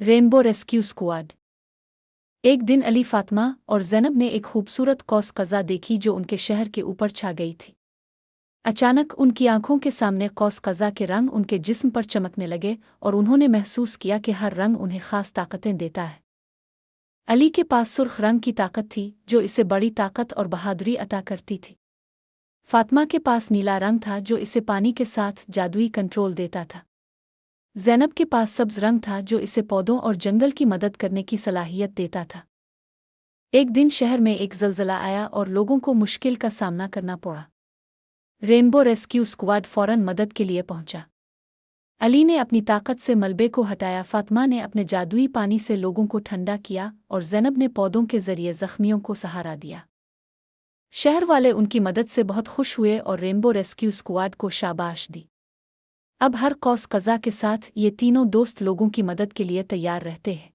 Rainbow rescue squad. एक दिन अली फातिमा और ज़ैनब ने एक खूबसूरत कौस कज़ा देखी जो उनके शहर के ऊपर छा गई थी। अचानक उनकी आंखों के सामने कौस कज़ा के रंग उनके जिस्म पर चमकने लगे और उन्होंने महसूस किया कि हर रंग उन्हें ख़ास ताकतें देता है। अली के पास सुर्ख रंग की ताकत थी जो इसे बड़ी ताकत और बहादुरी अता करती थी। फातिमा के पास नीला रंग था जो इसे पानी के साथ जादुई कंट्रोल देता था। ज़ैनब के पास सब्ज़ रंग था जो इसे पौधों और जंगल की मदद करने की सलाहियत देता था। एक दिन शहर में एक ज़लज़ला आया और लोगों को मुश्किल का सामना करना पड़ा। रेनबो रेस्क्यू स्क्वाड फ़ौरन मदद के लिए पहुंचा। अली ने अपनी ताकत से मलबे को हटाया, फातिमा ने अपने जादुई पानी से लोगों को ठंडा किया और ज़ैनब ने पौधों के ज़रिए ज़ख्मियों को सहारा दिया। शहर वाले उनकी मदद से बहुत खुश हुए और रेनबो रेस्क्यू स्क्वाड को शाबाश दी। अब हर कौस कज़ा के साथ ये तीनों दोस्त लोगों की मदद के लिए तैयार रहते हैं।